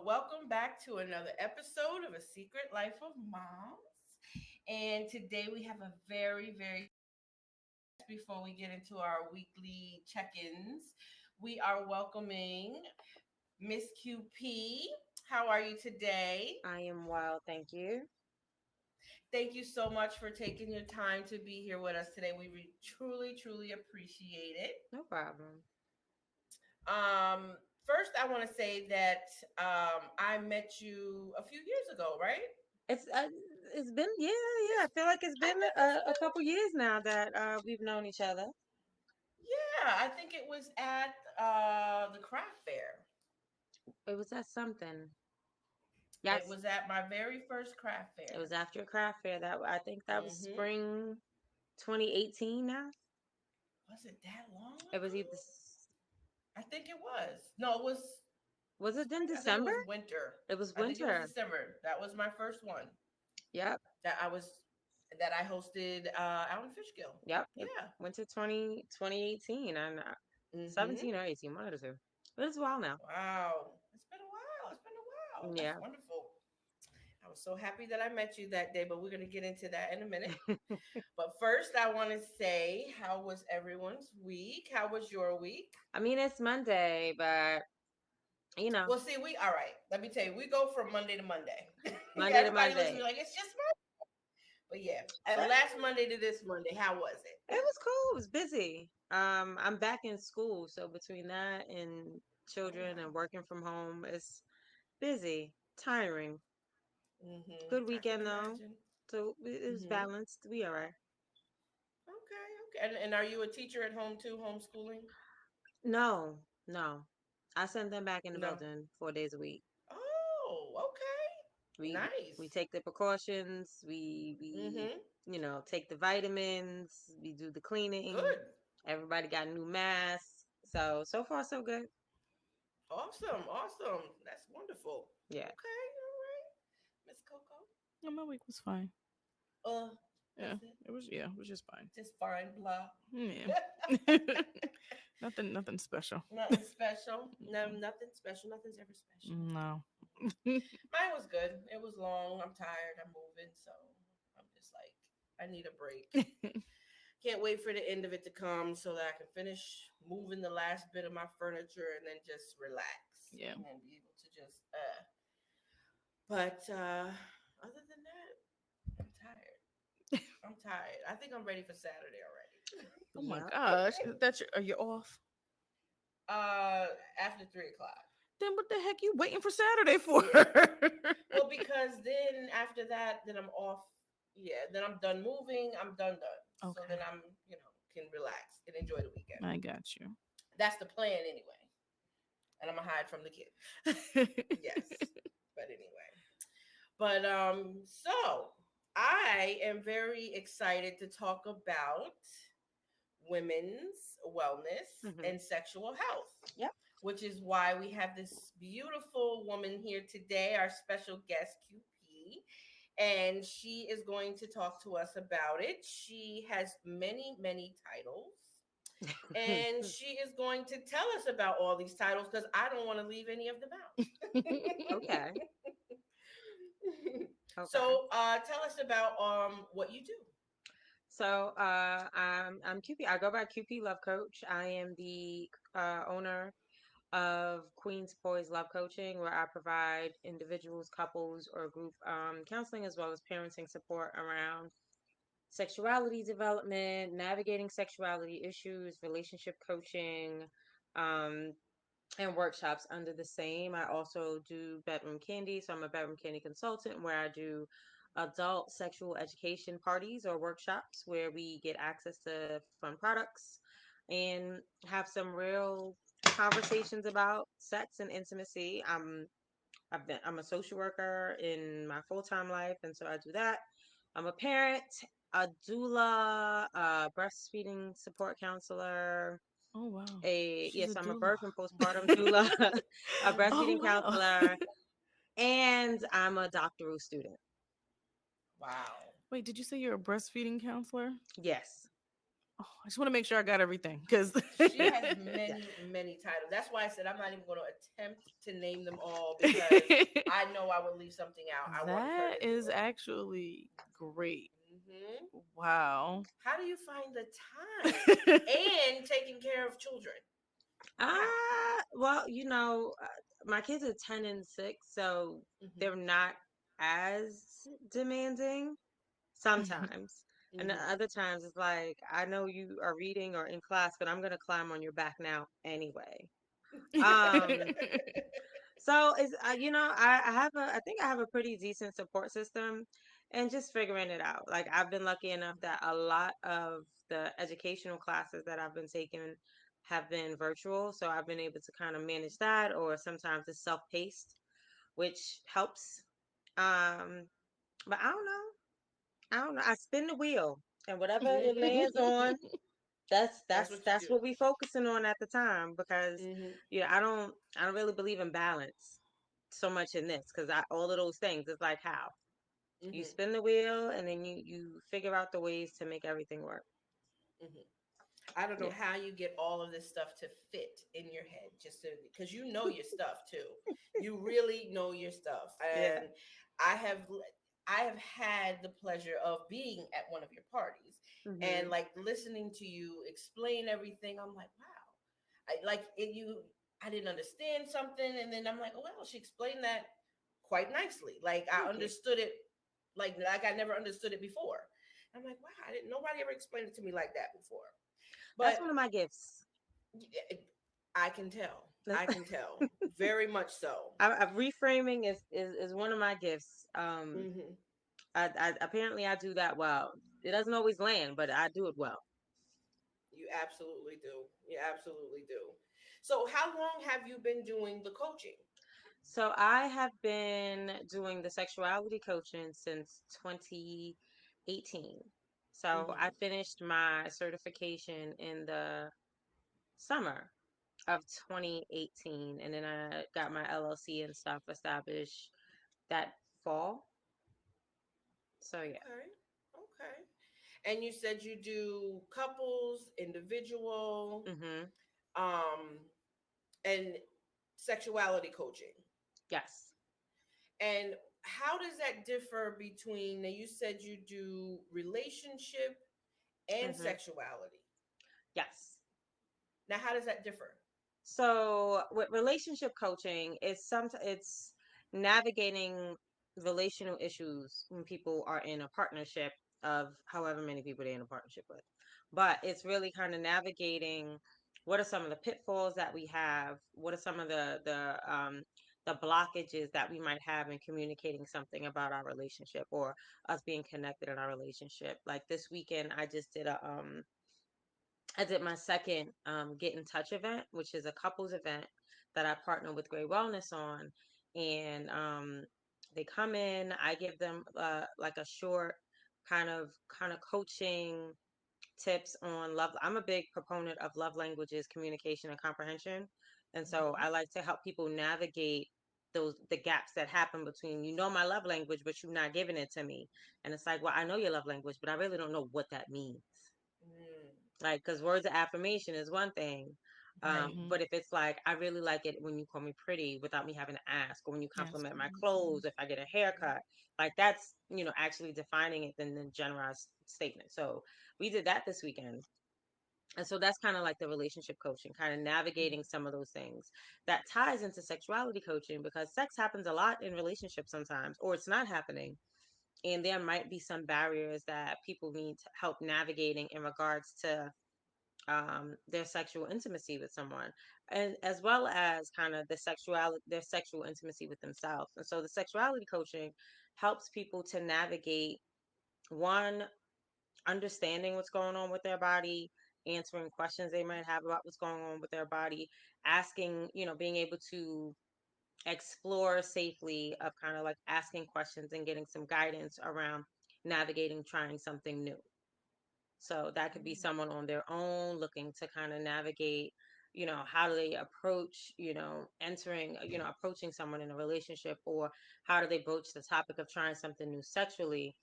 Welcome back to another episode of A Secret Life of Moms. And today we have a very before we get into our weekly check-ins, we are welcoming Miss QP. How are you today? I am well, thank you. Thank you so much for taking your time to be here with us today. Truly appreciate it. No problem. Um, First, I want to say that I met you a few years ago, right? It's uh, it's been yeah. I feel like it's I been think a couple years now that we've known each other. yeah, I think it was at the craft fair. It was at something. It Yes, was at my very first craft it was fair. after a craft fair. That I think that was Hmm. spring 2018. Now Was it that long it was ago? either I think it was. No, it was was it in spring. I think it December? was winter. It was I think it was winter. December. That was my first one Yep, that I was that I hosted out in Fishkill. yep. Yeah. Winter 2018 and Hmm. 17 or 18, one of the two. But it's a while now. Wow. It's been a while. It's been a while. That's Yeah. wonderful. I was so happy that I met you that day, but we're going to get into that in a minute. But first, I want to say, how was everyone's week? How was your week? I mean, it's Monday, but you know, Well, see, all right. Let me tell you, we go from Monday to Monday. Monday to Everybody looks at me Monday. like it's just Monday. But yeah, so last Monday to this Monday, how was It it? was cool. It was busy. I'm back in school, so between that and Oh children and wow. working from home, it's busy, tiring. Hmm. Good I can weekend though, imagine. so it was Hmm. balanced. We all right. Okay. And are you a teacher at home too, homeschooling? No, no. I send them back in the No. building 4 days a week. Oh, okay. We we Nice. take the precautions. We Hmm. take the vitamins. We do the cleaning. Good. Everybody got new masks. So far so good. Awesome. That's wonderful. Yeah. Okay, all right. Miss Coco. Yeah, my week was fine. Uh, Yeah, that's it. it was just fine. Just fine, blah. Yeah. Nothing special. Nothing special. No, nothing special. Nothing's ever special. No. Mine was good. It was long. I'm tired. I'm moving, so I'm just like, I need a break. Can't wait for the end of it to come so that I can finish moving the last bit of my furniture and then just relax Yeah. and then be able to just But other than that, I'm tired. I'm tired. I think I'm ready for Saturday already. Oh my Yep. gosh. Are you off? After 3 o'clock. Then what the heck you waiting for Saturday for? Well, because then after that, then I'm off. Yeah, then I'm done moving. I'm done. So then Okay. I'm, can relax and enjoy the weekend. I got you. That's the plan anyway. And I'm gonna hide from the kids. Yes, but anyway. So I am very excited to talk about women's wellness Hmm. and sexual health, Yep. which is why we have this beautiful woman here today, our special guest, QP. And she is going to talk to us about it. She has many titles. And she is going to tell us about all these titles because I don't want to leave any of them out. Okay. Okay. So tell us about what you do. So I'm QP. I go by QP Love Coach. I am the owner of Queen's Poise Love Coaching, where I provide individuals, couples, or group counseling as well as parenting support around sexuality development, navigating sexuality issues, relationship coaching, um, and workshops under the same. I also do Bedroom Candy. So I'm a Bedroom Candy consultant where I do adult sexual education parties or workshops where we get access to fun products and have some real conversations about sex and intimacy. I'm a social worker in my full-time life, and so I do that. I'm a parent, a doula, a breastfeeding support counselor, Oh wow. a She's a yes, I'm a doula. birth and postpartum doula, a Oh breastfeeding wow. counselor, and I'm a doctoral student. Wow. Wait, did you say you're a breastfeeding counselor? Yes. Oh, I just want to make sure I got everything because She has Yeah. many, many titles. That's why I said I'm not even going to attempt to name them all because I know I would leave something out. I want her that to do is it. actually great. Hmm. Wow. How do you find the time and taking care of children? How? Well, my kids are 10 and 6, so Hmm. they're not as demanding sometimes. And the Hmm. other times it's like, I know you are reading or in class, but I'm gonna climb on your back now anyway. Um, so I think I have a pretty decent support system and just figuring it out. Like I've been lucky enough that a lot of the educational classes that I've been taking have been virtual, so I've been able to kind of manage that, or sometimes it's self-paced, which helps. Um, but I don't know. I don't know. I spin the wheel, and whatever it lands on, that's That's that's what you that's do. what we focusing on at the time, because Hmm. I don't really believe in balance so much in this, because all of those things, it's like how you Hmm. spin the wheel and then you figure out the ways to make everything work. Hmm. I don't know Yeah. how you get all of this stuff to fit in your head, just so because you know your stuff too. You really know your stuff, Yeah. and I have I have had the pleasure of being at one of your parties and Mhm. like listening to you explain everything. I'm like, wow, I didn't understand something, and then I'm like, oh well, she explained that quite nicely. Like I Thank you. understood it, like I never understood it before. I'm like, wow, I didn't. Nobody ever explained it to me like that before. That's But one of my gifts. I can tell. I can tell. Very much so. Reframing is one of my gifts. Hmm. I apparently I do that well. It doesn't always land, but I do it well. You absolutely do. You absolutely do. So, how long have you been doing the coaching? So I have been doing the sexuality coaching since 2018. So I Hmm. finished my certification in the summer of 2018, and then I got my LLC and stuff established that fall. So yeah. Okay. Okay. And you said you do couples, individual, Mhm. um, and sexuality coaching. Yes. And how does that differ between, now you said you do relationship and Mhm. sexuality. Yes. Now, how does that differ? So with relationship coaching, it's navigating relational issues when people are in a partnership of however many people they're in a partnership with. But it's really kind of navigating what are some of the pitfalls that we have, what are some of the blockages that we might have in communicating something about our relationship or us being connected in our relationship. Like this weekend I did my second Get in Touch event, which is a couples event that I partner with Great Wellness on. And they come in, I give them like a short kind of coaching tips on love. I'm a big proponent of love languages, communication, and comprehension. And so Hmm. I like to help people navigate the gaps that happen between my love language, but you're not giving it to me. And it's like, well, I know your love language, but I really don't know what that means. Mm. Like, because words of affirmation is one thing. Right. Mhm. But if it's like, I really like it when you call me pretty without me having to ask, or when you Ask compliment my them. clothes, Mhm. if I get a Mhm. haircut, like that's, actually defining it than the generalized statement. So we did that this weekend. And so that's kind of like the relationship coaching, kind of navigating Mhm. some of those things that ties into sexuality coaching, because sex happens a lot in relationships sometimes, or it's not happening. And there might be some barriers that people need help navigating in regards to their sexual intimacy with someone, and as well as kind of their sexual intimacy with themselves. And so the sexuality coaching helps people to navigate, one, understanding what's going on with their body, answering questions they might have about what's going on with their body, asking, being able to explore safely, of kind of like asking questions and getting some guidance around navigating trying something new. So that could be Mm. someone on their own looking to kind of navigate, how do they approach, approaching someone in a relationship, or how do they broach the topic of trying something new sexually,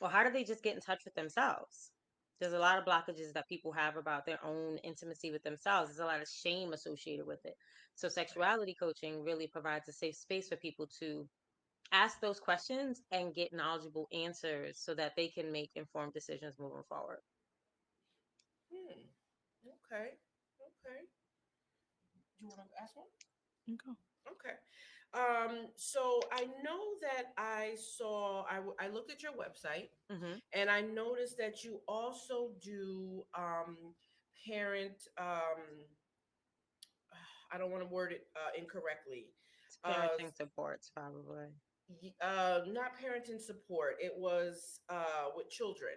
or how do they just get in touch with themselves? There's a lot of blockages that people have about their own intimacy with themselves. There's a lot of shame associated with it. So Right. sexuality coaching really provides a safe space for people to ask those questions and get knowledgeable answers so that they can make informed decisions moving forward. Hmm. Okay. Okay. Do you want to ask one? Okay. Okay. So I know that I looked at your website Hmm. and I noticed that you also do parent I don't want to word it incorrectly. It's Uh, parenting supports, probably. Not parenting support. It was with children.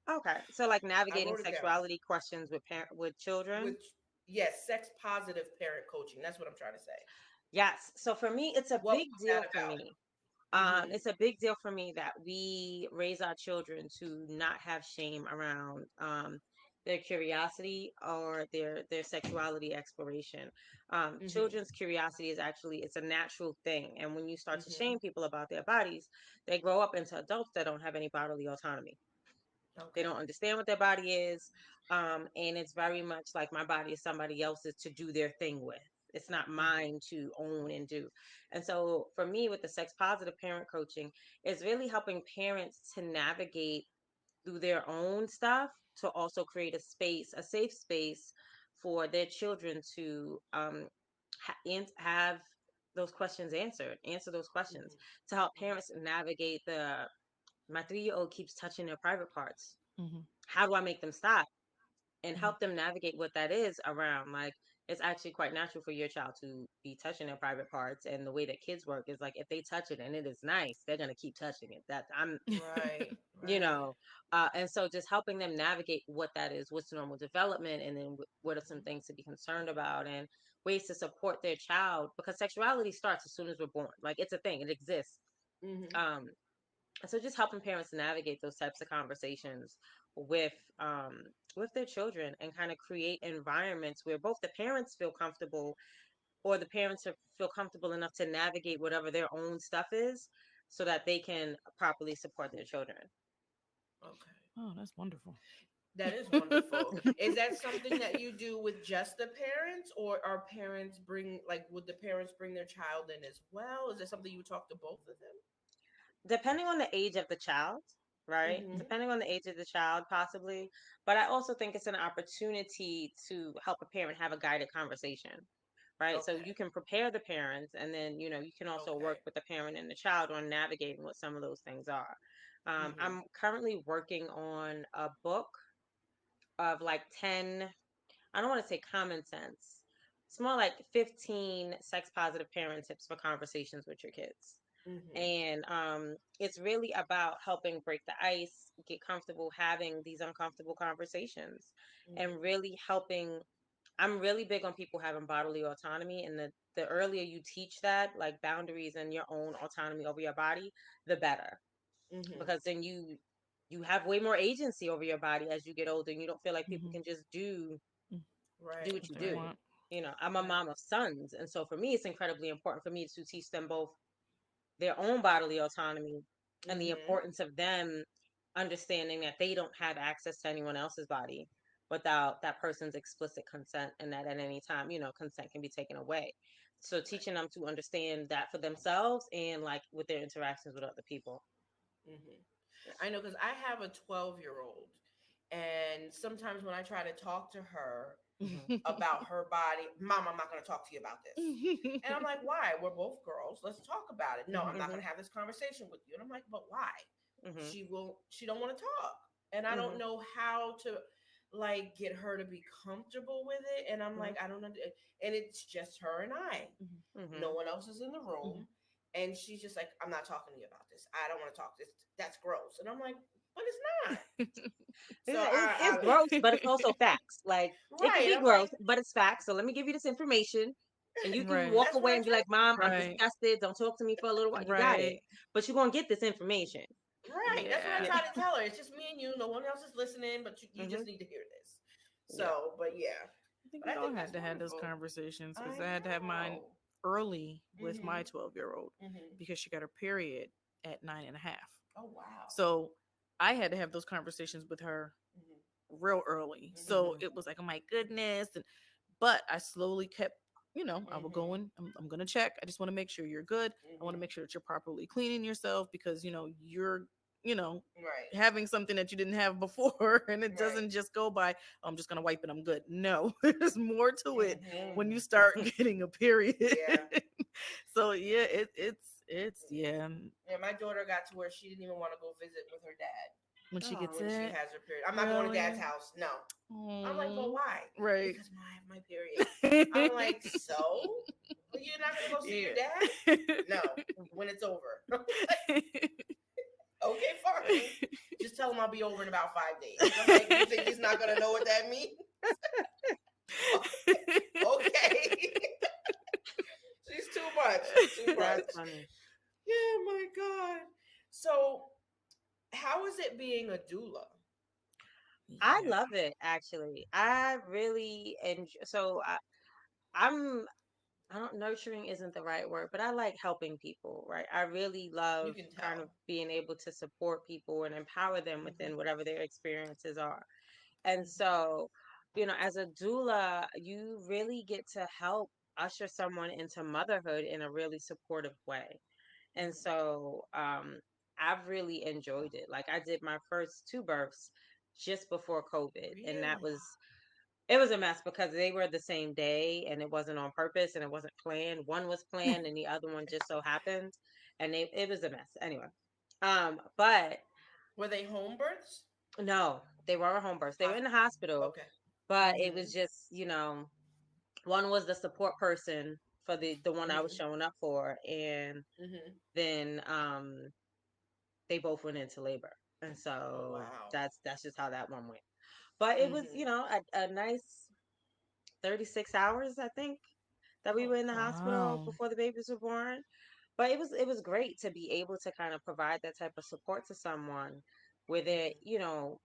Okay, so like I navigating wrote it down. sexuality questions with with children. With yes, sex positive parent coaching. That's what I'm trying to say. Yes. So for me, it's a What big was that deal for about? me. Mm-hmm. It's a big deal for me that we raise our children to not have shame around their curiosity or their sexuality exploration. Mm-hmm. Children's curiosity is actually it's a natural thing, and when you start to Mm-hmm. shame people about their bodies, they grow up into adults that don't have any bodily autonomy. They Okay. don't understand what their body is. And it's very much like my body is somebody else's to do their thing with. It's not Mm-hmm. mine to own and do. And so for me, with the sex positive parent coaching, it's really helping parents to navigate through their own stuff to also create a space, a safe space for their children to have those questions answered, answer those questions Mm-hmm. to help Mm-hmm. parents navigate the my 3-year old keeps touching their private parts. Mm-hmm. How do I make them stop and Mm-hmm. help them navigate what that is around? Like, it's actually quite natural for your child to be touching their private parts. And the way that kids work is like, if they touch it and it is nice, they're going to keep touching it. That I'm, Right. you Right. know, and so just helping them navigate what that is, what's normal development, and then what are some Mm-hmm. things to be concerned about and ways to support their child because sexuality starts as soon as we're born. Like, it's a thing, it exists. Mm-hmm. Um, so just helping parents navigate those types of conversations with um with their children and kind of create environments where both the parents feel comfortable or the parents feel comfortable enough to navigate whatever their own stuff is so that they can properly support their children. Okay. Oh, that's wonderful. That is wonderful. Is that something that you do with just the parents, or are parents bring like would the parents bring their child in as well? Is that something you would talk to both of them? Depending on the age of the child, right? Mm-hmm. Depending on the age of the child, possibly. But I also think it's an opportunity to help a parent have a guided conversation, right? So you Okay. can prepare the parents, and then you can also work Okay. with the parent and the child on navigating what some of those things are. Mm-hmm. I'm currently working on a book of like 10. I don't want to say common sense. It's more like 15 sex positive parent tips for conversations with your kids. Mm-hmm. And it's really about helping break the ice, get comfortable having these uncomfortable conversations, and Mm-hmm. really helping. I'm really big on people having bodily autonomy, and the earlier you teach that, like boundaries and your own autonomy over your body, the better, Mm-hmm. because then you have way more agency over your body as you get older, and you don't feel like people Mm-hmm. can just do Right. what What you they do. Right. want. I'm a Right. mom of sons, and so for me, it's incredibly important for me to teach them both their own bodily autonomy and the Mm-hmm. importance of them understanding that they don't have access to anyone else's body without that person's explicit consent, and that at any time, consent can be taken away. So Right. teaching them to understand that for themselves and like with their interactions with other people. Mm-hmm. I know because I have a 12-year-old, and sometimes when I try to talk to her Hmm. about her body, Mom, I'm not going to talk to you about this. And I'm like, why? We're both girls. Let's talk about it. No, I'm Hmm. not going to have this conversation with you. And I'm like, but why? Hmm. She don't want to talk. And I don't Hmm. know how to like get her to be comfortable with it. And I'm Hmm. like, I don't know. And it's just her and I. No Hmm. one else is in the room. And she's just like, I'm not talking to you about this. I don't want to talk this. That's gross. And I'm like, but it's not. So It's I gross, but it's also facts. Like, it can right. be I'm like, gross, but it's facts. So let me give you this information. And you can Right. walk that's what away I and be try. like, Mom, I'm Right. disgusted. Don't talk to me for a little while. You got it. Right. But you're going to get this information. Right. That's what I Yeah. Yeah. try to tell her. It's just me and you. No one else is listening, but you Hmm. just need to hear this. Yeah. So, but yeah. I think But we I all think had that's to have those wonderful. conversations I because I had to have mine know. early with my Mhm. 12-year-old Mhm. because she got her period at 9 and a half. Oh wow. So I had to have those conversations with her Mhm. real early. Mhm. So it was like, oh my goodness. And but I slowly kept, I will go Mhm. in. I'm gonna check. I just want to make sure you're good. I want to Mhm. make sure that you're properly cleaning yourself because you're you know Right. having something that you didn't have before, and it Right. doesn't just go by. "Oh, I'm just gonna wipe it. I'm good." No, there's more to it Mhm. when you start getting a period. Yeah. So yeah, it's yeah. Yeah. My daughter got to where she didn't even want to go visit with her dad When she Oh, gets when she it, has her period. I'm not going to dad's really, house. No. I'm like, but oh, why? right. Because I have my period. I'm like, so you're not gonna go see your dad? Yeah. No. When it's over. Okay, fine. Just tell him I'll be over in about 5 days. I'm like, you think he's not gonna know what that means? Okay. She's too much. Too that's much. funny. Yeah, my God. So, how is it being a doula? I Yeah. love it actually. I really enjoy. I'm I don't nurturing isn't the right word, but I like helping people, right? I really You love can kind of tell. being able to support people and empower them Hmm. within whatever their experiences are. And Hmm. so, as a doula, you really get to help usher someone into motherhood in a really supportive way. And Hmm. so, I've really enjoyed it. Like I did my first two births just before COVID, and that Really? was it was a mess because they were the same day and it wasn't on purpose and it wasn't planned. One was planned and the other one just so happened, and it was a mess. Anyway, but Were they home births? no, they were home births. They were in the Hospital. hospital, Okay. but it Hmm. was just, one was the support person for the one I was Hmm. showing up for, and Hmm. then they both went into labor. And Oh so wow. that's just how that one went. But it was, Hmm. a nice 36 hours, I think, that we Oh were in the wow. hospital Wow. before the babies were born. But it was great to be able to kind of provide that type of support to someone where they, Hmm.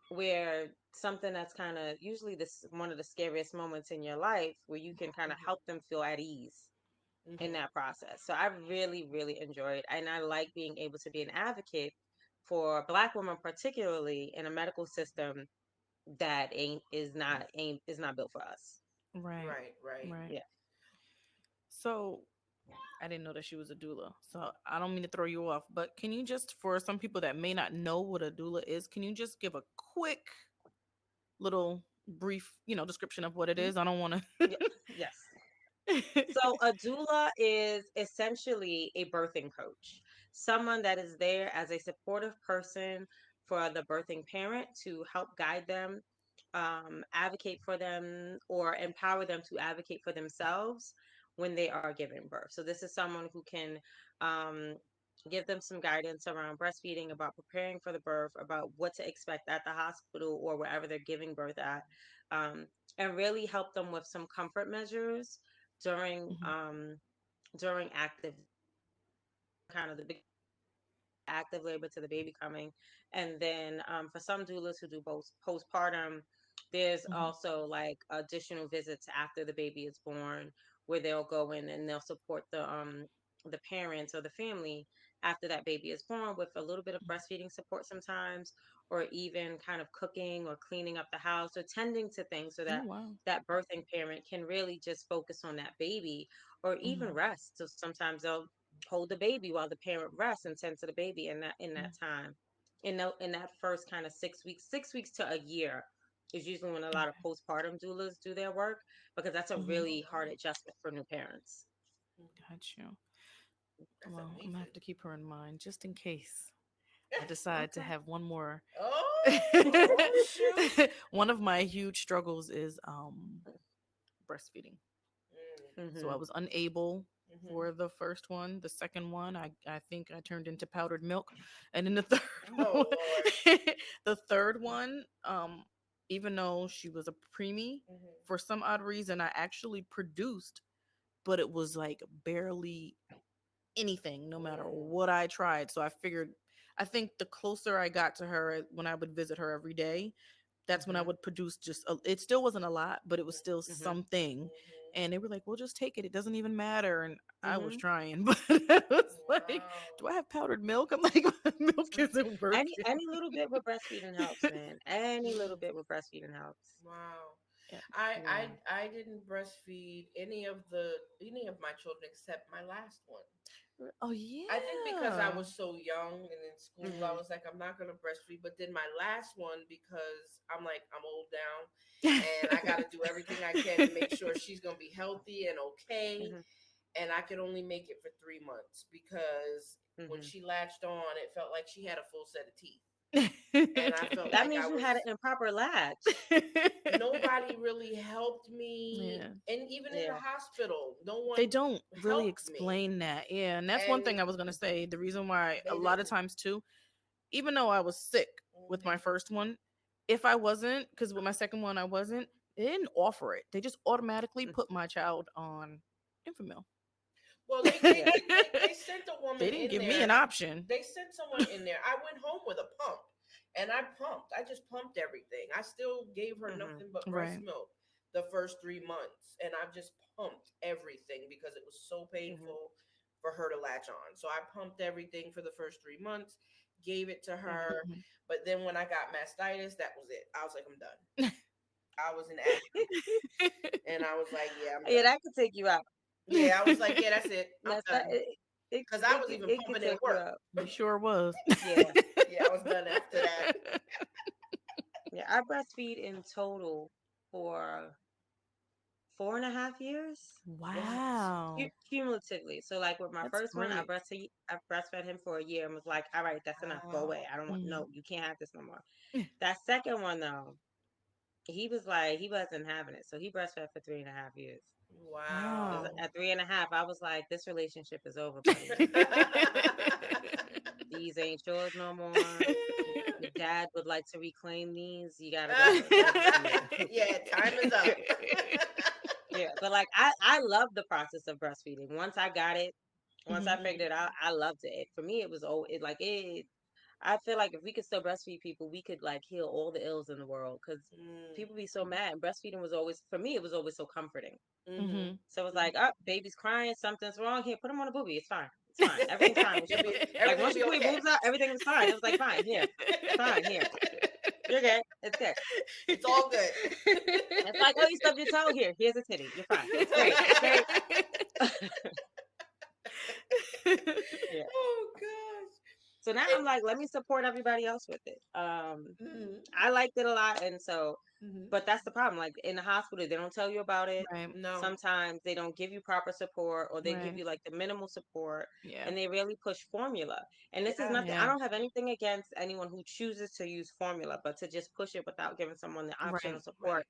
where something that's kind of usually this one of the scariest moments in your life where you can kind of help Hmm. them feel at ease in Hmm. that process. So I really, really enjoyed, and I like being able to be an advocate for Black women, particularly in a medical system that ain't is not built for us. Right. Right. Right. Right. Yeah. So I didn't know that she was a doula. So I don't mean to throw you off, but can you just, for some people that may not know what a doula is, can you just give a quick little brief, description of what it Mhm. is? I don't want Yeah. Yes. So a doula is essentially a birthing coach, someone that is there as a supportive person for the birthing parent to help guide them, advocate for them, or empower them to advocate for themselves when they are giving birth. So this is someone who can um, give them some guidance around breastfeeding, about preparing for the birth, about what to expect at the hospital or wherever they're giving birth at, um, and really help them with some comfort measures during Mhm. um during active from kind of the beginning active labor to the baby coming. And then for some doulas who do both postpartum, there's Mhm. also like additional visits after the baby is born where they'll go in and they'll support the parents or the family after that baby is born with a little bit of Mhm. breastfeeding support sometimes, or even kind of cooking or cleaning up the house or tending to things so Oh that wow. that birthing parent can really just focus on that baby or even Mhm. rest. So sometimes they'll hold the baby while the parent rests and tend to the baby in that Mhm. time. In that first kind of 6 weeks, 6 weeks to a year is usually when a lot of Okay. postpartum doulas do their work, because that's a Mhm. Oh really hard wow. adjustment for new parents. Hmm. Got you. That's Well, I'm gonna have amazing. to keep her in mind just in case I decide to Okay. have one more. Oh shoot. One of my huge struggles is breastfeeding. So I Mm-hmm. was unable Mm-hmm. for the first one. The second one, I think I turned into powdered milk, and then the third one, Oh Lord. the third one, even though she was a preemie, Hmm. for some odd reason, I actually produced, but it was like barely anything, no matter Mm. what I tried. So I figured, I think the closer I got to her when I would visit her every day, that's when I Mm-hmm. would produce just it still wasn't a lot, but it was still Mm-hmm. something. and they were like, "Well, just take it. It doesn't even matter." And I was Mhm. trying, but I was like, Wow. "Do I have powdered milk?" I'm like, "My milk isn't working." Any little bit with breastfeeding helps, man. Any little Mm, bit with breastfeeding helps. wow. Yeah. Yeah. I didn't breastfeed any of my children except my last one. Oh I think because I yeah. was so young and in school, I Mhm. was like, I'm not gonna breastfeed. But then my last one, because I'm like, I'm old now, and I got to do everything I can to make sure she's gonna be healthy and okay. Mhm. And I could only make it for 3 months because when Mhm. she latched on, it felt like she had a full set of teeth, and I felt That like means I you had an was improper latch. nobody really helped me, Yeah. and even in the Yeah. hospital, no one They don't really helped me, explain that. Yeah, and that's one and thing I was gonna say. The reason why a they lot of didn't. times too, even though I was sick with my Mhm. first one, if I wasn't, because with my second one I wasn't, they didn't offer it. They just automatically Mm. put my child on Infamil. Well, Yeah. they sent a woman They didn't in give me an there. option. They sent someone in there. I went home with a pump, and I pumped. I just pumped everything. I still gave her Mhm. nothing but breast Right. milk the first 3 months, and I've just pumped everything because it was so Mhm. painful for her to latch on. So I pumped everything for the first 3 months, gave it to Mhm. her, but then when I got mastitis, that was it. I was like, I'm done. I was in agony, and I was like, yeah, I'm Yeah, done. that could take you out. Yeah, I was like, yeah, that's it. I'm That's that. done. Because I was even It could pumping in take you work. out. You sure was. Yeah. Yeah, I was done after that. Yeah. I breastfeed in total for 4.5 years. What? Wow. Cumulatively. So like with my That's first one, great. I breastfed him for a year and was like, all right, that's enough. Go away. Wow. I don't want Hmm. no, you can't have this no more. That second one though, he was like he wasn't having it. So he breastfed for 3.5 years. Because Wow. Wow. at 3.5, I was like, this relationship is over, buddy. These ain't yours no more. Your dad would like to reclaim these. You gotta go. Yeah. Yeah, time is up. Yeah, but like I love the process of breastfeeding. Once I got it, once I Hmm. figured it out, I loved it. For me, it was it like it. I feel like if we could still breastfeed people, we could like heal all the ills in the world. Because Mm, people be so mad. And breastfeeding was always for me. It was always so comforting. mm-hmm. Hmm. So it was like, Mm-hmm. oh, baby's crying, something's wrong. Here, put him on a boobie. It's fine. It's fine. Everything's fine. Once you put like Everything will once you be pull your okay. boobs out, everything was fine. It was like fine. Here, it's fine. Here, you're good. It's good. It's all good. It's like, oh, you stubbed your toe. Here, here's a titty. You're fine. It's great. Okay. Yeah. Oh gosh. So now I'm like, let me support everybody else with it. Mm-hmm. I liked it a lot, and so, Mm-hmm. but that's the problem. Like in the hospital, they don't tell you about it. Right. No. Sometimes they don't give you proper support, or they give Right. you like the minimal support, Yeah. and they really push formula. And this is Yeah. nothing. I Yeah. don't have anything against anyone who chooses to use formula, but to just push it without giving someone the option or Right. support Right.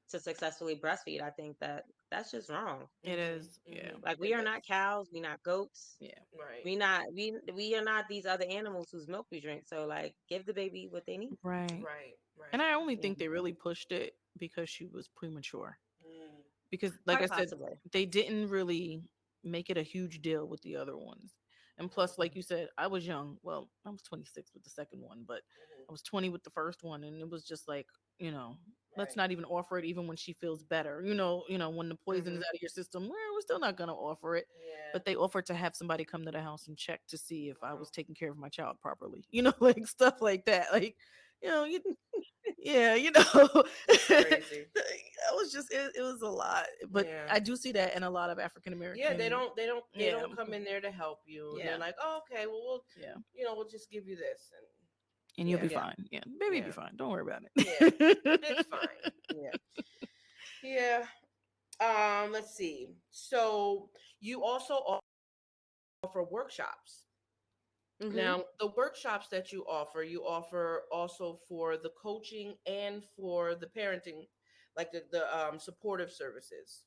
to successfully breastfeed, I think that that's just wrong. It Mm-hmm. is. Yeah. Mm-hmm. Like we It are not is. cows, we not goats. Yeah. Right. We are not these other animals whose milk we drink. So like give the baby what they need. Right. Right. And Right. I only Yeah. think they really pushed it because she was premature. Mm. Because, like Quite I said, possibly. they didn't really make it a huge deal with the other ones. And plus, like you said, I was young. Well, I was 26 with the second one, but Mm-hmm. I was 20 with the first one, and it was just like, you know, let's Right. not even offer it even when she feels better. When the poison is Hmm. out of your system, we're still not gonna offer it. Yeah. But they offered to have somebody come to the house and check to see if I Wow. was taking care of my child properly. Like stuff like that. Like, you yeah, That's that crazy. was just it was a lot. But Yeah. I do see that in a lot of African Yeah, they American. don't they don't they Yeah, don't come in there to help you, and they're yeah, like, oh, okay, well yeah, we'll just give you this, and and you'll yeah, be Yeah. fine. Yeah, baby, will be yeah, fine. Don't worry about yeah, it's it. fine. Yeah. Yeah. Let's see. So you also offer workshops. Hmm. Now, the workshops that you offer also for the coaching and for the parenting, like the supportive services.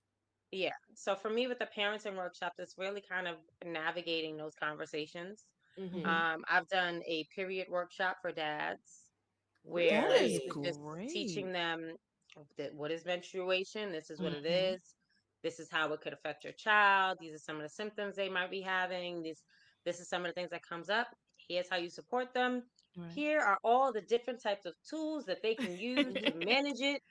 Yeah. So for me with the parenting workshops, it's really kind of navigating those conversations. Mm-hmm. Hmm. I've done a period workshop for dads That where is it was Really? just great. teaching them that what is menstruation, this is what it Hmm. is, this is how it could affect your child, these are some of the symptoms they might be having, this is some of the things that comes up, here's how you support them, Right. here are all the different types of tools that they can use to Mm-hmm. manage it.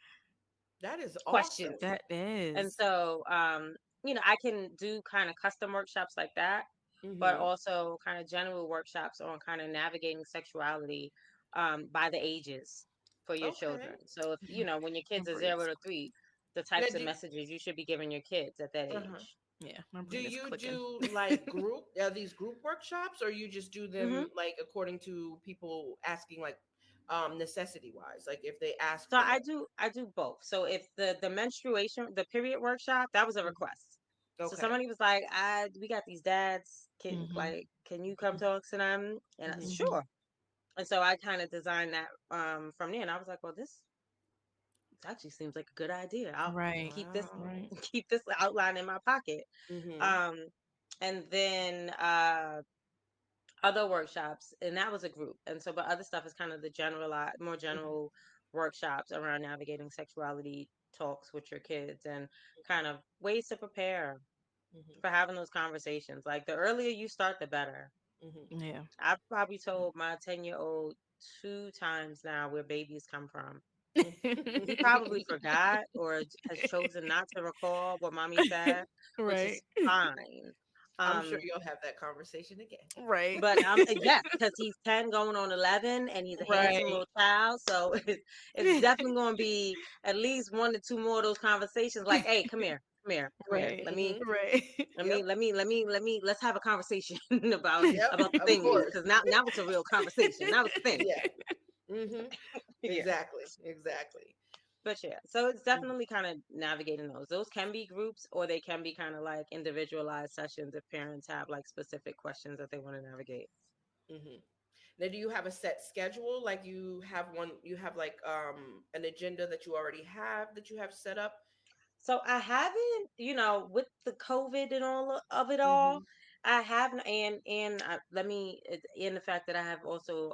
That is awesome. questions. That And is. so, I can do kind of custom workshops like that, but Mm-hmm. also kind of general workshops on kind of navigating sexuality by the ages for your Okay. children. So, if, when your My kids are brain zero is to three, the Now, types of messages you should be giving your kids at that uh-huh. age. yeah, my Do brain is you clicking. do like group these group workshops, or you just do Hmm. them like according to people asking, like necessity wise, like if they ask So for I do both. So if the period workshop, that was a it? request. So Okay. somebody was like, we got these dads, Mhm. can you come talk to them? And I said, Mm-hmm. Mhm. sure. And so I kind of designed that from there. And I was like, well, this actually seems like a good idea. I'll Right. keep this Wow. Right. keep this outline in my pocket. Mm-hmm. Um, and then other workshops, and that was a group. And so, but other stuff is kind of the more Mm-hmm. general workshops around navigating sexuality talks with your kids and kind of ways to prepare Mm-hmm. for having those conversations. Like the earlier you start, the better. Mm-hmm. Yeah. I've probably told my 10-year-old two times now where babies come from. He probably forgot or has chosen not to recall what mommy said, which Right. is fine. I'm sure Um, you'll have that conversation again. Right. But yes, because he's 10 going on 11 and he's a handsome Right. little child. So it's definitely going to be at least one to two more of those conversations like, hey, come here, come here, come here. Right. Mm-hmm. Right. Yep. Let's have a conversation Yep. about the Of things. course. Because now it's a real conversation. Now it's a thing. Yeah. Mm-hmm. Yeah. Exactly. Exactly. But yeah, so it's Mm-hmm. definitely kind of navigating those. Those can be groups or they can be kind of like individualized sessions if parents have like specific questions that they want to navigate. Mm-hmm. Now, do you have a set schedule? Like you have like an agenda that you already have that you have set up? So I haven't, with the COVID and of it all, Mm-hmm. I haven't, and let me, in the fact that I have also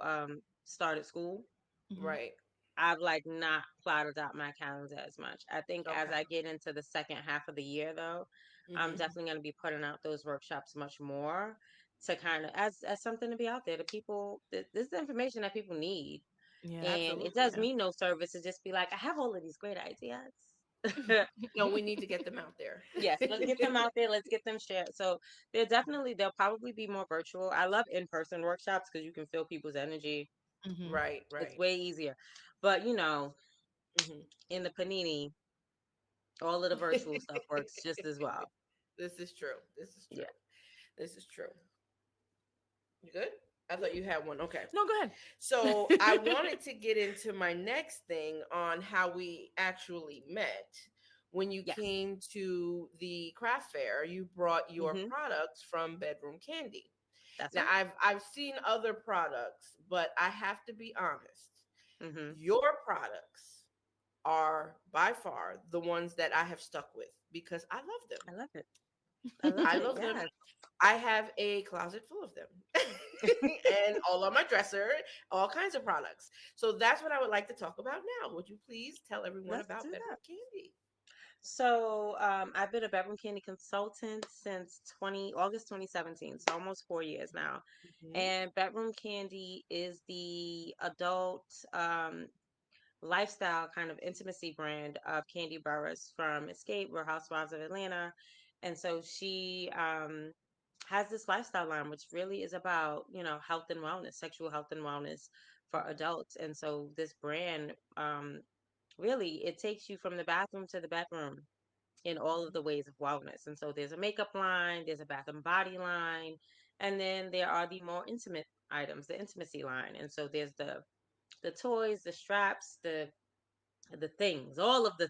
started school, Mhm. Right. I've like not plotted out my calendar as much. I think as Okay. I get into the second half of the year, though, I'm Mm-hmm. definitely going to be putting out those workshops much more to kind of as something to be out there to people. This is information that people need, Yeah. and it Absolutely. does Yeah. me no service to just be like, I have all of these great ideas. No, we need to get them out there. Yes, let's get them out there. Let's get them shared. So they'll probably be more virtual. I love in-person workshops because you can feel people's energy. Mhm. Right. It's Right. way easier. But Mm-hmm. in the panini, all of the virtual stuff works just as well. This is true. This is true. Yeah. This is true. You good? I thought you had one. Okay. No, go So I ahead. wanted to get into my next thing on how we actually met. When you Yes. came to the craft fair, you brought your Mhm. products from Bedroom Candy. That's Now right. I've seen other products, but I have to be honest. Mhm. Your products are by far the ones that I have stuck with because I love them. I love it. I love I it. love them. Yes. I have a closet full of them and all on my dresser, all kinds of products. So that's what I would like to talk about now. Would you please tell everyone Let's about do Bedroom that. Candy? So I've been a Bedroom Candy consultant since 20 August 2017, so almost 4 years now. Hmm. And Bedroom Candy is the adult lifestyle kind of intimacy brand of Candy Burris from Escape, Real Housewives of Atlanta. And so she has this lifestyle line, which really is about, health and wellness, sexual health and wellness for adults. And so this brand, really, it takes you from the bathroom to the bedroom in all of the ways of wellness. And so there's a makeup line, there's a bath and body line, and then there are the more intimate items, the intimacy line. And so there's the toys, the straps, the things, all of the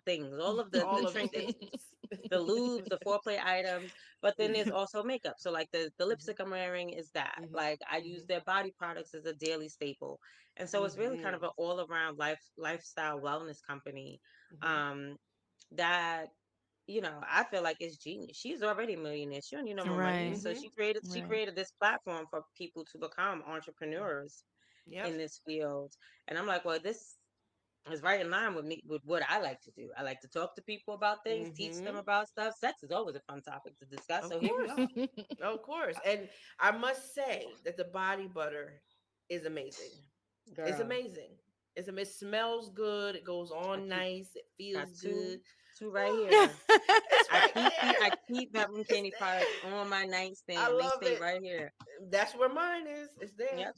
All of the trinkets, things. the lubes, the foreplay items. But then there's Hmm. also makeup. So like the Hmm. lipstick I'm wearing is that. Hmm. Like I use Hmm. their body products as a daily staple. And so it's really kind of Hmm. an all around lifestyle wellness company. Hmm. Um that I feel like it's genius. She's already a millionaire. She don't need no more money. Right. So Hmm. she Right. created this platform for people to become entrepreneurs Yep. in this field. And I'm like, well, this is right in line with me with what I like to do. I like to talk to people about things, teach them Hmm. about stuff. Sex is always a fun topic to discuss. Of So here we course. are. Of course. And I must say that the body butter is amazing. It's Girl. amazing. It smells good. It goes I on keep nice. It got feels two good. two right here. It's I right keep I there. keep Bedroom It's Candy products there. on my I nightstand. They love stay it. right here. That's where mine is. It's there. Yep.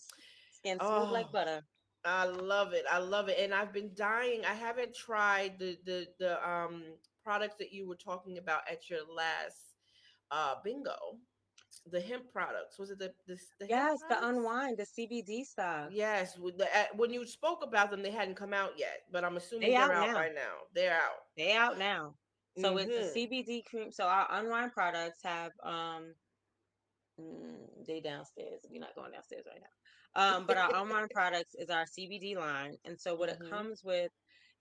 And smooth Oh, like butter. I love it. I love it. And I've been dying. I haven't tried the products that you were talking about at your last bingo. The hemp products. Was it the hemp Yes, the products? unwind, the CBD stuff. Yes, when you spoke about them, they hadn't come out yet, but I'm assuming They they're out out by now. now. They're out. They out now. So it's a Mhm. CBD cream. So our unwind products have they downstairs. We're not going downstairs right now. But our unwind products is our CBD line, and so what it Mhm. comes with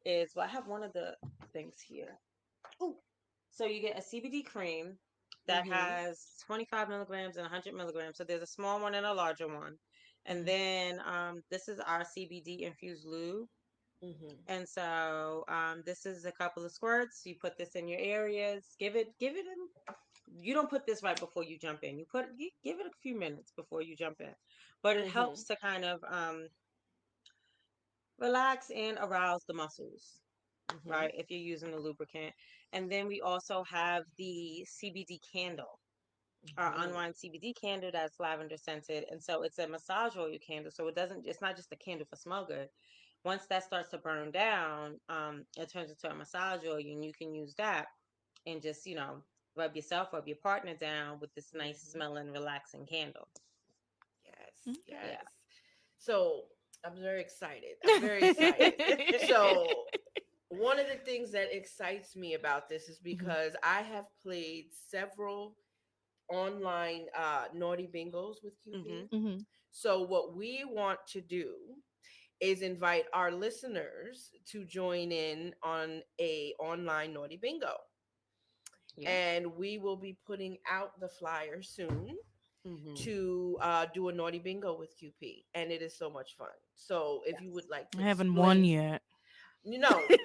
is, well, I have one of the things here. Ooh. So you get a CBD cream that Mhm. has 25 milligrams and 100 milligrams. So there's a small one and a larger one. And Mhm. then this is our CBD infused lube. Mhm. And so this is a couple of squirts. You put this in your areas. Give it. You don't put this right before you jump in. Give it a few minutes before you jump in, but it Mhm. helps to kind of relax and arouse the muscles, Mhm. right? If you're using a lubricant. And then we also have the CBD candle, our Mhm. unwind CBD candle that's lavender scented. And so it's a massage oil candle. So it's not just a candle for smell good. Once that starts to burn down, it turns into a massage oil, and you can use that and just, rub yourself, rub your partner down with this nice Mhm. smelling, relaxing candle. Yes. Yeah. Yes. So I'm very excited. I'm very excited. So one of the things that excites me about this is Mhm. because I have played several online naughty bingos with QP. Hmm. Mhm. So what we want to do is invite our listeners to join in on a online naughty bingo. Yeah. And we will be putting out the flyer soon Hmm. to do a naughty bingo with QP, and it is so much fun. So if you Yes. would like to I haven't won explain, yet.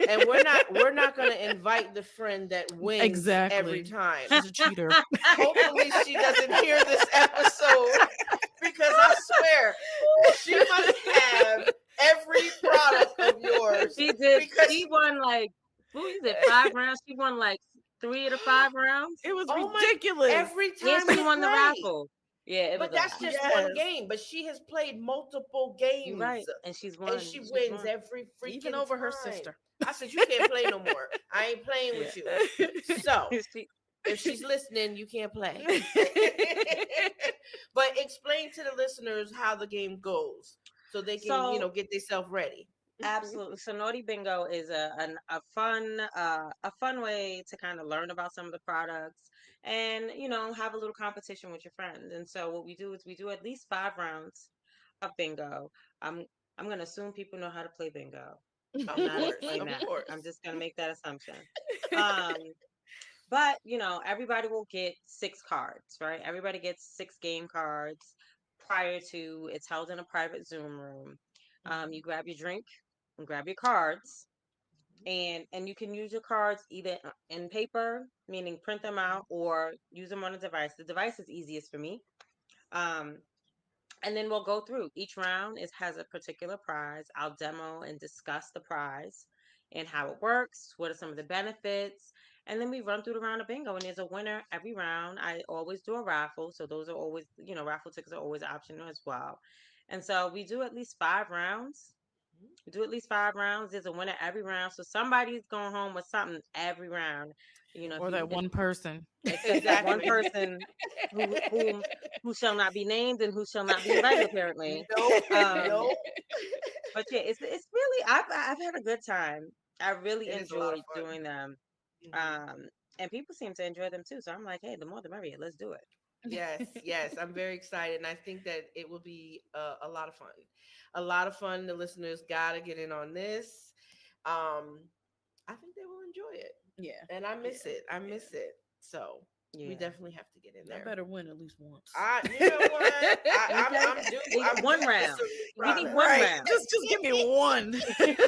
and we're not going to invite the friend that wins every Exactly. time. She's a cheater. Hopefully, she doesn't hear this episode because I swear she must have every product of yours She did. because She won like, what was it, 5 rounds? She won like 3 of the 5 rounds. It was oh my, ridiculous. every Yeah, time she we won the play. raffle. Yeah, it was But a that's lot. just one Yes. game. But she has played multiple You're games right. And she's and won. she She's wins won. every Even freaking over her time. sister. I said, you can't play no more. I ain't playing Yeah. with you. So she, if she's listening, you can't play. But explain to the listeners how the game goes so they can, so get themselves ready. absolutely. So Naughty Bingo is a fun way to kind of learn about some of the products and have a little competition with your friends. And so what we do is we do at least 5 rounds of bingo. I'm I'm gonna assume people know how to play bingo. I'm Of not course, explain of that. I'm course. just gonna make that assumption. Um, but everybody will get 6 cards, right? Everybody gets 6 game cards prior to it's held in a private Zoom room. Mhm, You grab your drink and grab your cards, and you can use your cards either in paper, meaning print them out, or use them on a device. The device is easiest for me. Um, and then we'll go through each round. It has a particular prize. I'll demo and discuss the prize and how it works. What are some of the benefits? And then we run through the round of bingo, and there's a winner every round. I always do a raffle, so those are always, raffle tickets are always optional as well. And so we do at least 5 rounds. mhm. We do at least 5 rounds. There's a winner every round, so somebody's going home with something every round. If Or you that one person. except that one Exactly. person who whom who shall not be named and who shall not be invited apparently. Nope. um Nope. but yeah, it's really, I've had a good time. I really It is a lot of enjoyed fun. doing them. Mhm. um and people seem to enjoy them too, so I'm like, hey, the more the merrier, let's do it. Yes, yes, I'm very excited, and I think that it will be a lot of fun. A lot of fun. The listeners gotta get in on this. Um, I think they will enjoy it, Yeah. and I Yeah. miss it. I Yeah. miss it. So we Yeah. definitely have to get in I there. better win at least once. You know what? Okay, I'm due. you I'm get due one for round. some new We need products. one Right. round. Just give me one.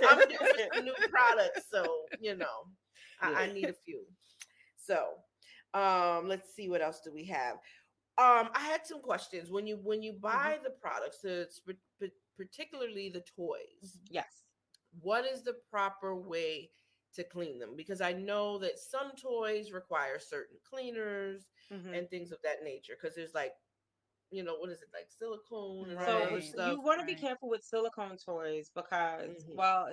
I'm due for some new products, so I Yeah. need a few. So, let's see what else do we have. I had some questions when you Hmm. buy the products, particularly the toys. Yes. what is the proper way to clean them? Because I know that some toys require certain cleaners Hmm. and things of that nature. Because there's like, what is it, like silicone and all that So other Right. stuff. you want to be Right. careful with silicone toys because, Hmm. well,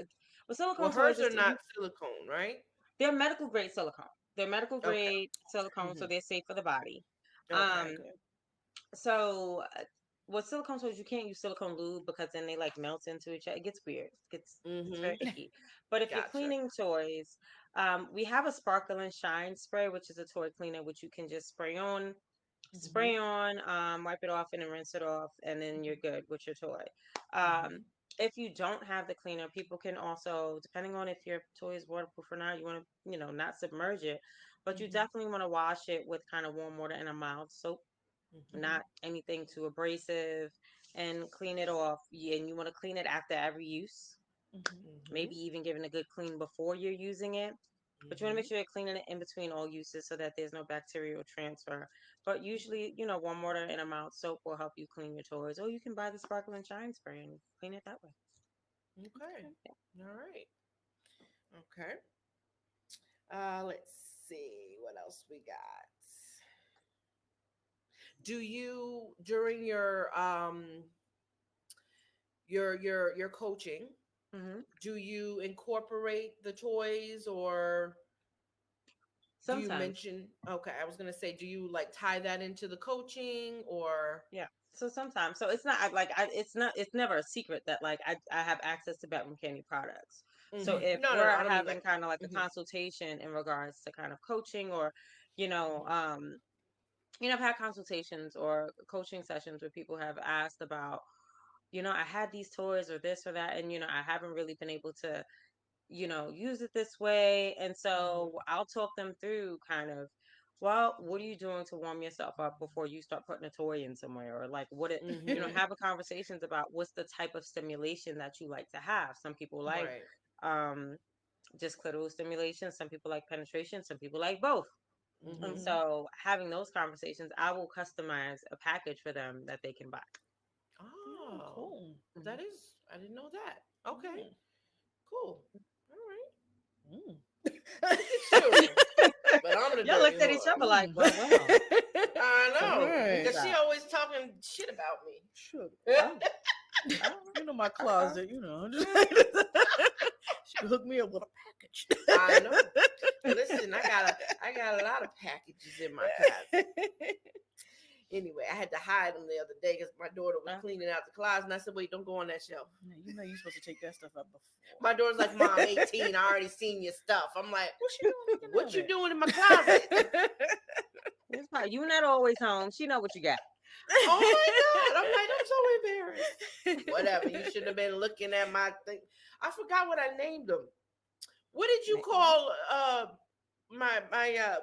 with Well, silicone toys, hers are not silicone, right? they're medical grade silicone. They're medical Okay. grade silicone, so Hmm. they're safe for the body. Okay. Um, Okay. so with silicone toys, you can't use silicone lube because then they like melt into each other. It gets weird. It's Hmm. very icky. But if you're Gotcha. cleaning toys, we have a sparkle and shine spray, which is a toy cleaner, which you can just Hmm. wipe it off and then rinse it off, and then you're good with your toy. Um, Hmm. if you don't have the cleaner, people can also, depending on if your toy is waterproof or not, you want to, not submerge it, but you Hmm. definitely want to wash it with kind of warm water and a mild soap, Hmm. not anything too abrasive, and clean it off. Yeah, and you want to clean it after every use, Hmm. maybe even giving a good clean before you're using it. But you want to make Hmm. sure you're cleaning it in between all uses so that there's no bacterial transfer. But usually, warm water and a mild soap will help you clean your toys. Or you can buy the Sparkle and Shine spray and clean it that way. Okay. All right. Okay. Let's see what else we got. Do you during your coaching, Hmm. do you incorporate the toys, or do you Sometimes. mention, okay, I was going to say, do you like tie that into the coaching, or Yeah. So sometimes, so it's not it's never a secret that like I have access to Bedroom Candy products. So if no, no, no, we're I don't mean having like, kind of like a mhm, consultation in regards to kind of coaching, or, you know, mhm, um, I've had consultations or coaching sessions where people have asked about, I had these toys or this or that, and I haven't really been able to, use it this way. And so mhm, I'll talk them through kind of, well, what are you doing to warm yourself up before you start putting a toy in somewhere? Or like, mhm, have a conversations about what's the type of stimulation that you like to have. Some people like right, um, just clitoral stimulation, some people like penetration, some people like both. And mhm. Hmm. so having those conversations, I will customize a package for them that they can buy. Oh, Oh, cool. that is, I didn't know that. Okay, Mm. cool. All right. Mm. Look at you. But I'm the Y'all dirty looked at each whore. other like, Mm. well, well, I what know, is this Right. because she about? always talking shit about me. Sure. Oh, oh, You know my okay. closet, just she could hook me up with a package. I know. Listen, I got a lot of packages in my closet. Anyway, I had to hide them the other day because my daughter was Uh, cleaning out the closet, and I said, "Wait, don't go on that shelf." Yeah, you know you're supposed to take that stuff up My before. daughter's like, "Mom, 18. I already seen your stuff." I'm like, What's she doing "What you looking doing in my closet?" at it's fine. You not always home. She know what you got. Oh my God. I'm like, I'm so embarrassed. Whatever. You should have been looking at my thing. I forgot what I named them. What did you Make it up. call my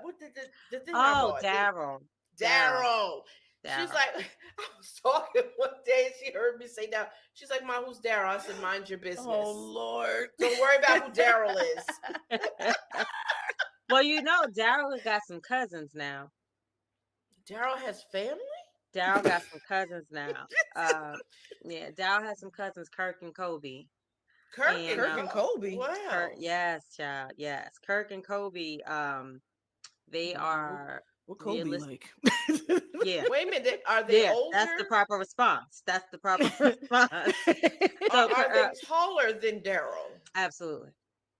what did the thing I Oh, bought? Daryl. Daryl. Daryl. She's Daryl. like, I was talking one day and she heard me say Daryl. She's like, "Mom, who's Daryl?" I said, "Mind your Oh business. Lord. Don't worry about who Daryl is." Well, Daryl got some cousins now. Daryl has family? Daryl got some cousins now. Uh, yeah, Daryl has some cousins, Kirk and Kobe. Kirk And and Kirk and Kobe. Kirk, wow. yes, child, yes. Kirk and Kobe, they What, are what Kobe realistic. like? Yeah, Wait a minute. Are they yeah, that's the older? proper response. That's the proper response. Are, So, are they taller than Daryl? absolutely,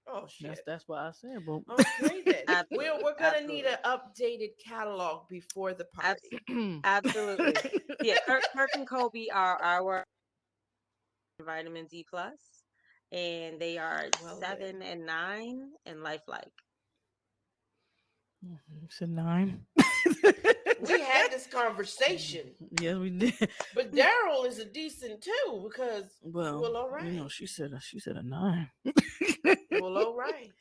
Oh shit. That's why I said, but Okay then. We're absolutely, we're gonna need absolutely, an updated catalog before the Abs- party. absolutely. Yeah, Kirk and Kobe are our vitamin D plus, and they are Well then. 7 and 9 and lifelike. it's a 9. We had this conversation. Yes, we did. But Daryl is a decent too, because Well, well, all right. she said a 9. Well, all right.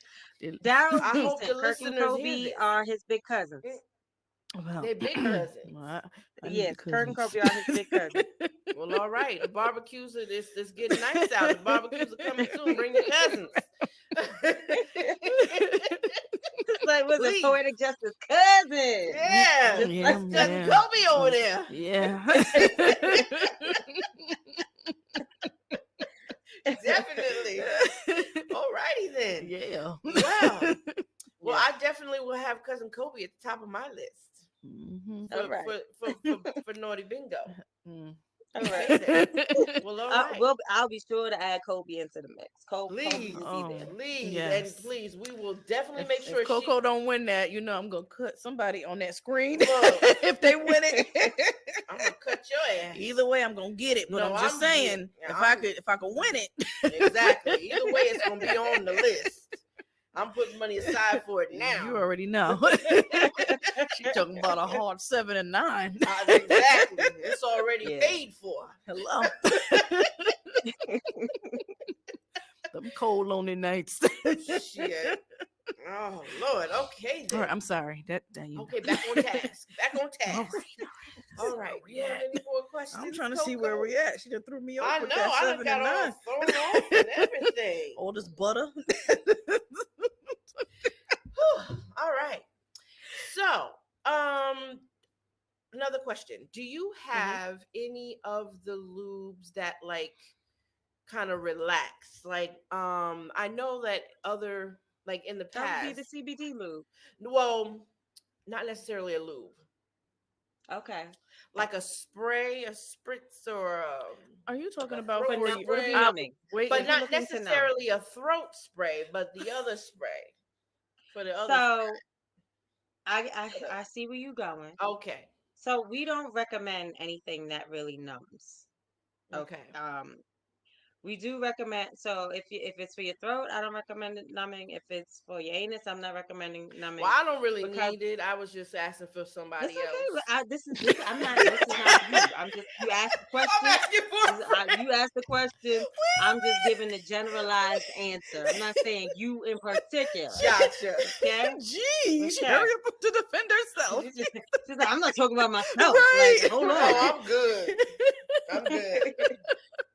It- Daryl's I hope the decent. Kirk and listeners hear Kobe this. are his big cousins. Mm, well, they're big cousins. well, I need the Yes, Kirk and cousins. Kobe are his big cousins. Well, all right. The barbecues are this it's getting nice out. The barbecues are coming soon. Bring the cousins. It's like, was it Please. poetic justice cousin? Yeah. Just like Yeah, It's cousin yeah, Kobe over there. yeah. Definitely. cousin Kobe at the top of my list Mm-hmm. All for right. Naughty Bingo. Mm. All You right. say that. Well, all right. I'll be sure to add Kobe into the mix. Kobe Please, will be Oh, there. please, and yes. please, we will definitely make If sure she Coco don't win that, I'm gonna cut somebody on that screen look. if they win it. I'm gonna cut your ass. Either way, I'm gonna get it. But No, I'm just I'm getting. saying, I'm if I could win exactly. it, Either way, it's gonna be on the list. I'm putting money aside for it you now. already know. She talking about a hard 7 and 9. Exactly. It's already Yeah. paid for. Hello. Them cold lonely nights. Shit. Oh Lord. Okay All right, then. I'm sorry. That you. Okay, back on task. Back on All task. right. All Where right. we You have at? any more I'm questions, trying to see where Coco? we at. She done threw me off I with know. that I done 7 got and all 9. thrown off and everything. All this butter. Whew. All right. So, another question. Do you Hmm. have any of the lubes that like kind of relax? Like, I know that other like in the That would be past, the CBD lube. well, not necessarily a lube, Okay. like a spray, a spritz, or Are you like talking a about For throat for what are we spray, numbing? wait, What but are we not looking to numb? necessarily a throat spray, but the other spray for the other. So I see where you're going. Okay. So we don't recommend anything that really numbs. Okay. Okay. We do recommend, so if it's for your throat, I don't recommend it numbing. If it's for your anus, I'm not recommending Well, numbing I don't really because need it. I was just asking for it's somebody okay. But else. this I'm not. This is not for you. I'm just you asked the I'm question. asking for a friend. You asked the question. Wait I'm just a giving a generalized answer. I'm not saying you in particular. minute. Gotcha. Okay. Gee, she Okay. hurry up to defend herself. She's like, I'm not talking about myself. Like, Right. hold on. Oh, I'm good. I'm good.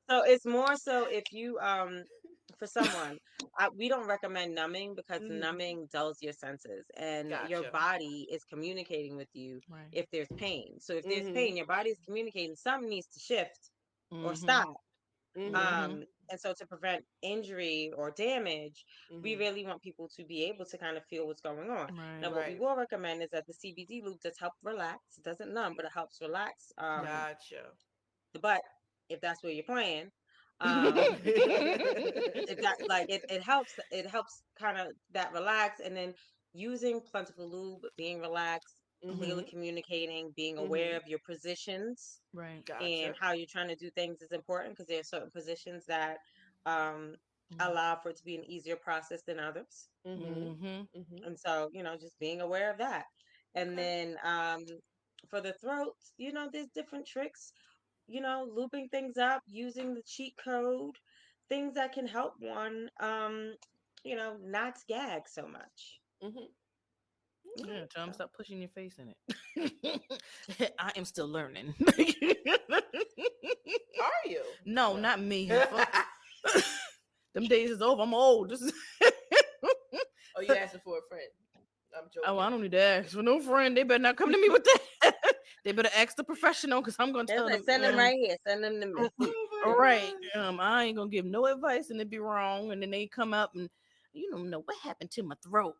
So it's more so if you for someone, we don't recommend numbing because Mhm. numbing dulls your senses and your Gotcha. body is communicating with you Right. if there's pain. So if there's Mhm. pain, your body's communicating something needs to shift or Mm-hmm. stop. Mhm. Mm-hmm. And so to prevent injury or damage, we Mhm. really want people to be able to kind of feel what's going on. Right. Now, what we Right. will recommend is that the CBD loop does help relax. It doesn't numb, but it helps relax Gotcha. the butt if that's where you're playing. Um, if that like it helps kind of that relax, and then using plentiful lube, being relaxed, clearly Mhm. communicating, being aware Mhm. of your positions Right. and Gotcha. how you're trying to do things is important because there are certain positions that um Mm. allow for it to be an easier process than others. Mhm. Mm-hmm. Mhm. And so, just being aware of that. And Okay. then for the throat, there's different tricks, looping things up, using the cheat code, things that can help one, not gag so much. Mhm. Yeah. Yeah, tell him So stop pushing your face in it. I am still learning. Are you? No, Well. not me. Fuck. Them days is over. I'm old. Oh, you asking for a friend? I'm Oh, I joking. don't need to ask for no friend. They better not come to me with that. They better ask the professional because I'm gonna it's tell like them. send them right here, send them to me. Oh All my right. gosh. I ain't gonna give no advice and it be wrong. And then they come up and you don't know what happened to my throat.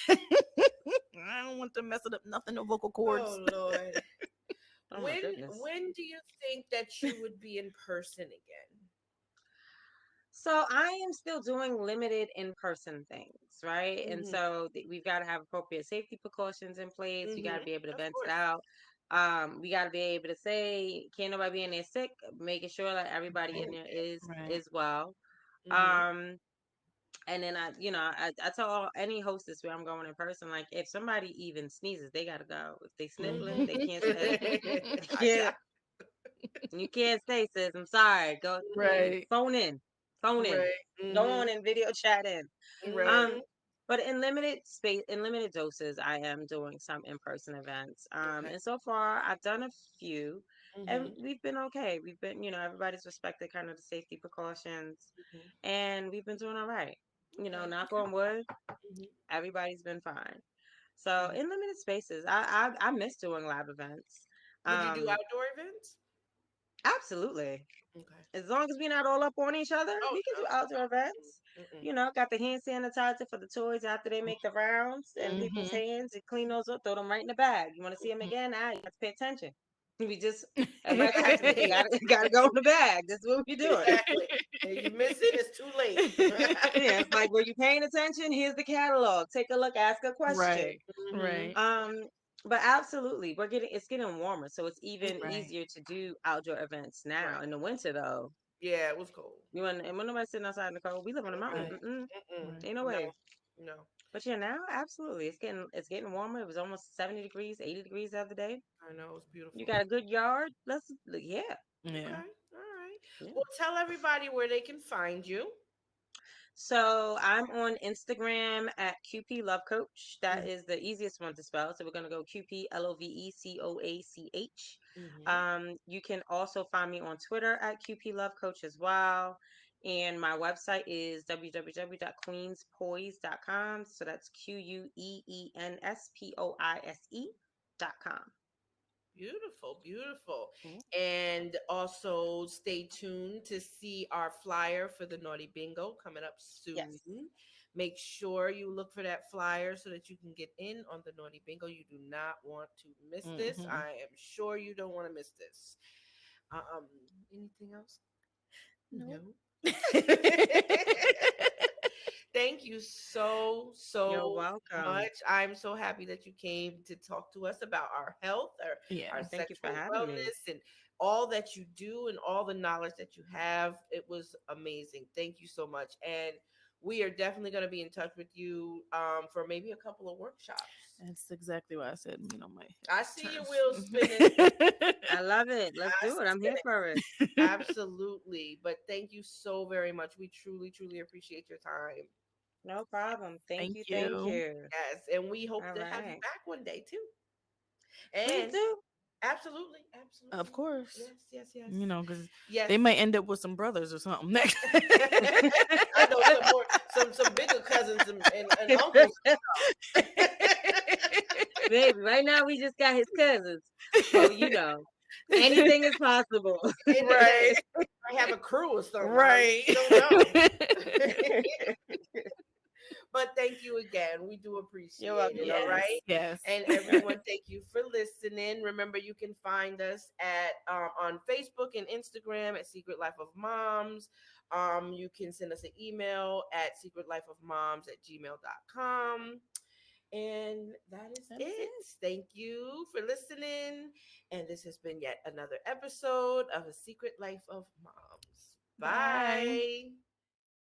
I don't want to mess it up. Nothing, no vocal cords. Oh Lord. Oh my When goodness. when do you think that you would be in person again? So I am still doing limited in-person things, right? And Mhm. so we've got to have appropriate safety precautions in place. We got to Mhm. be able to Of vent it course. out. We got to be able to say, can't nobody be in there sick, making sure that everybody in there is Right. is well. Mhm. Um, and then I tell any hostess where I'm going in person, like if somebody even sneezes, they gotta go. If they sniffling, Mhm. they can't stay. I Yeah, got. you can't stay, sis. I'm sorry. Go Right. phone in, phone in, Right. go on Mhm. and video chat in. Mhm. Um, but in limited space, in limited doses, I am doing some in-person events. Okay. And so far I've done a few, and Mhm. we've been okay. We've been, everybody's respected kind of the safety precautions, Mhm. and we've been doing all right. Okay. Knock on wood, Mhm. everybody's been fine. So Mhm. in limited spaces, I miss doing live events. Would you do Um, outdoor events? Absolutely. Okay. As long as we're not all up on each other, Oh we can do outdoor events. no. Mm-mm. Got the hand sanitizer for the toys after they make the rounds and people's Mm-hmm. hands and clean those up, throw them right in the bag. You want to see them again? Now you have to pay attention. We just, as like Christmas, you gotta, gotta go in the bag. That's what we're doing. Exactly. And you miss it, it's too late. Yeah, it's like, were you paying attention? Here's the catalog. Take a look, ask a question. Right. Hmm. Right. Um, but absolutely, it's getting warmer, so it's even Right. easier to do outdoor events now. Right. In the winter, though, Yeah, it was cold. and when nobody's sitting outside in the cold, we live on a mountain. Right. Mm-mm. Right. Ain't no No, way. no. But yeah, now absolutely, it's getting warmer. It was almost 70 degrees, 80 degrees the other day. I know it was You beautiful. got a good yard. Yeah, Yeah. Okay. All right. yeah. Well, tell everybody where they can find you. So I'm on Instagram at QP Love Coach. That Mm-hmm. is the easiest one to spell. So we're gonna go QPLOVECOACH. Mm-hmm. You can also find me on Twitter at QP Love Coach as well. And my website is www.queenspoise.com. So that's QUEENSPOISE.com. Beautiful, beautiful. Yeah. And also stay tuned to see our flyer for the Naughty Bingo coming up soon. Yes. Make sure you look for that flyer so that you can get in on the Naughty Bingo. You do not want to miss this. Mm-hmm. I am sure you don't want to miss this. Um, anything else? No. No. Thank you You're so welcome. much. I'm so happy that you came to talk to us about our health, Yeah. our Thank you for sexual having me. wellness, and all that you do and all the knowledge that you have. It was amazing. Thank you so much. And we are definitely going to be in touch with you for maybe a couple of workshops. That's exactly why I said, my I see your wheels spinning. turns. I love it. Let's I do it. see I'm here spinning. for it. Absolutely. But thank you so very much. We truly, truly appreciate your time. No problem. Thank Thank you. Thank you. you. Yes, and we hope All to have you right. back one day too. Please And do. absolutely, Of absolutely. course. Yes, yes, yes. Because Yes. they might end up with some brothers or something next. I know some more some bigger cousins and uncles. Baby, right now we just got his cousins. But anything is possible. Right. I have a crew or something. Right. You don't know. But thank you again. We do You're appreciate welcome, it. All Yes. ladies. right. Yes. And everyone, thank you for listening. Remember, you can find us at on Facebook and Instagram at Secret Life of Moms. You can send us an email at secretlifeofmoms@gmail.com. And that is That is it. it. Thank you for listening. And this has been yet another episode of A Secret Life of Moms. Bye. Bye.